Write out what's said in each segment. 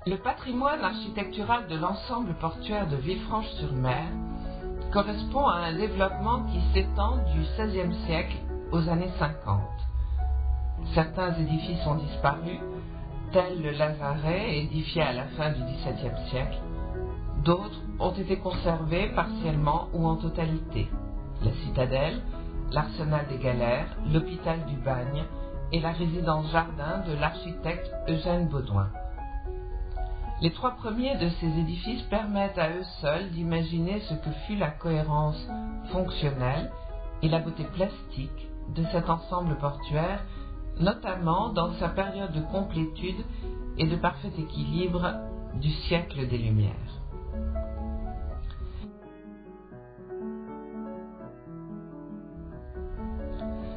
Le patrimoine architectural de l'ensemble portuaire de Villefranche-sur-Mer correspond à un développement qui s'étend du XVIe siècle aux années 50. Certains édifices ont disparu, tel le Lazaret, édifié à la fin du XVIIe siècle. D'autres ont été conservés partiellement ou en totalité. La citadelle, l'arsenal des galères, l'hôpital du Bagne et la résidence jardin de l'architecte Eugène Baudouin. Les trois premiers de ces édifices permettent à eux seuls d'imaginer ce que fut la cohérence fonctionnelle et la beauté plastique de cet ensemble portuaire, notamment dans sa période de complétude et de parfait équilibre du siècle des Lumières.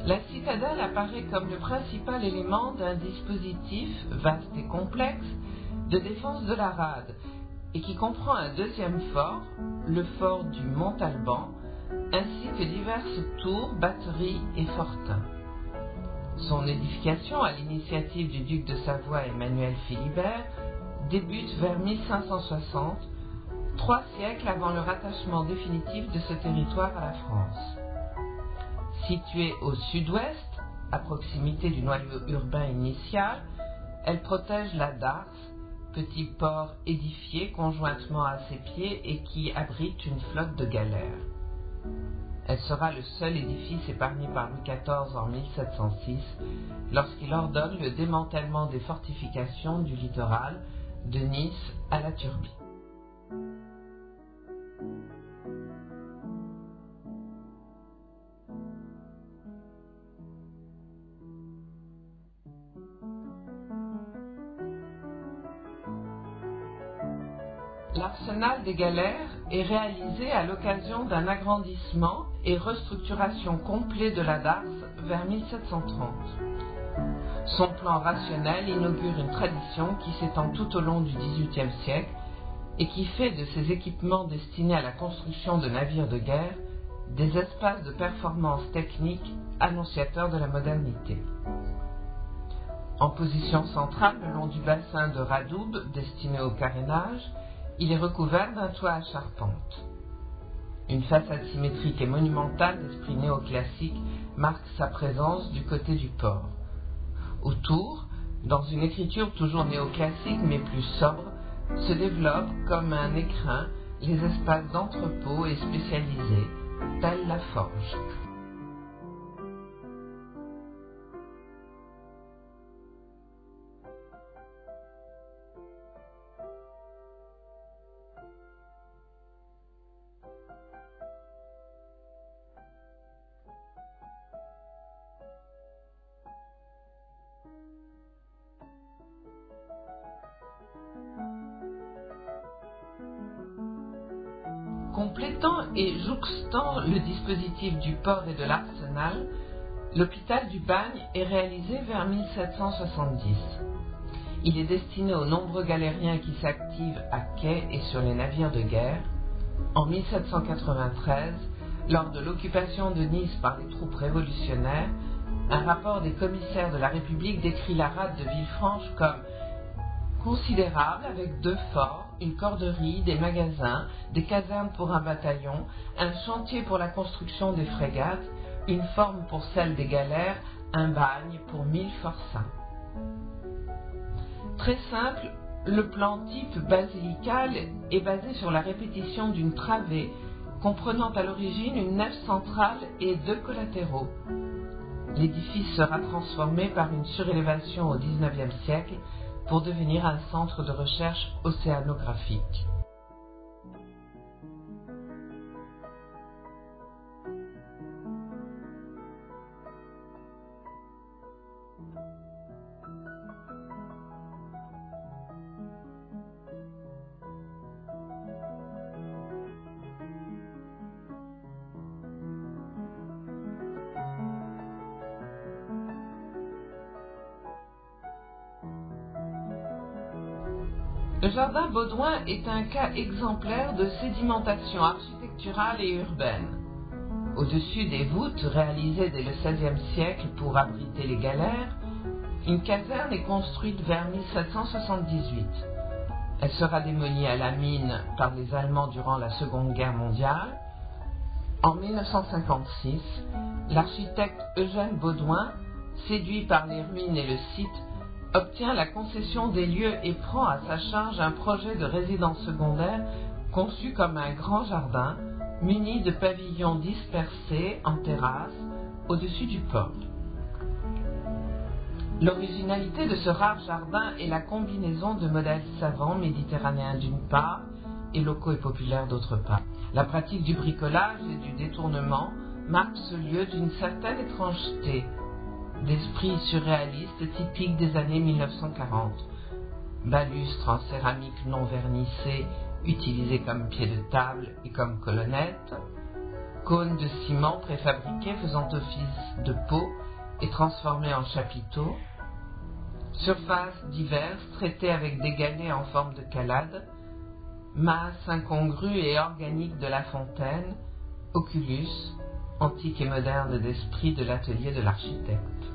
La citadelle apparaît comme le principal élément d'un dispositif vaste et complexe de défense de la rade et qui comprend un deuxième fort, le fort du Montalban, ainsi que diverses tours, batteries et fortins. Son édification à l'initiative du duc de Savoie Emmanuel Philibert débute vers 1560, 3 siècles avant le rattachement définitif de ce territoire à la France. Située au sud-ouest, à proximité du noyau urbain initial, elle protège la Darse, petit port édifié conjointement à ses pieds et qui abrite une flotte de galères. Elle sera le seul édifice épargné par Louis XIV en 1706, lorsqu'il ordonne le démantèlement des fortifications du littoral, de Nice à la Turbie. L'arsenal des galères est réalisé à l'occasion d'un agrandissement et restructuration complet de la Darse vers 1730. Son plan rationnel inaugure une tradition qui s'étend tout au long du XVIIIe siècle et qui fait de ces équipements destinés à la construction de navires de guerre des espaces de performance technique annonciateurs de la modernité. En position centrale le long du bassin de Radoub destiné au carénage, il est recouvert d'un toit à charpente. Une façade symétrique et monumentale d'esprit néoclassique marque sa présence du côté du port. Autour, dans une écriture toujours néoclassique mais plus sobre, se développent comme un écrin les espaces d'entrepôt et spécialisés, telle la forge. Complétant et jouxtant le dispositif du port et de l'arsenal, l'hôpital du Bagne est réalisé vers 1770. Il est destiné aux nombreux galériens qui s'activent à quai et sur les navires de guerre. En 1793, lors de l'occupation de Nice par les troupes révolutionnaires, un rapport des commissaires de la République décrit la rade de Villefranche comme considérable avec 2 forts, une corderie, des magasins, des casernes pour un bataillon, un chantier pour la construction des frégates, une forme pour celle des galères, un bagne pour 1000 forçats. Très simple, le plan type basilical est basé sur la répétition d'une travée comprenant à l'origine une nef centrale et 2 collatéraux. L'édifice sera transformé par une surélévation au XIXe siècle pour devenir un centre de recherche océanographique. Le jardin Baudouin est un cas exemplaire de sédimentation architecturale et urbaine. Au-dessus des voûtes réalisées dès le XVIe siècle pour abriter les galères, une caserne est construite vers 1778. Elle sera démolie à la mine par les Allemands durant la Seconde Guerre mondiale. En 1956, l'architecte Eugène Baudouin, séduit par les ruines et le site, obtient la concession des lieux et prend à sa charge un projet de résidence secondaire conçu comme un grand jardin, muni de pavillons dispersés en terrasse au-dessus du port. L'originalité de ce rare jardin est la combinaison de modèles savants méditerranéens d'une part et locaux et populaires d'autre part. La pratique du bricolage et du détournement marque ce lieu d'une certaine étrangeté, d'esprit surréaliste typique des années 1940. Balustres en céramique non vernissée utilisés comme pieds de table et comme colonnettes, cônes de ciment préfabriqués faisant office de pots et transformés en chapiteaux, surfaces diverses traitées avec des galets en forme de calade, masse incongrue et organique de la fontaine, oculus, antique et moderne d'esprit de l'atelier de l'architecte.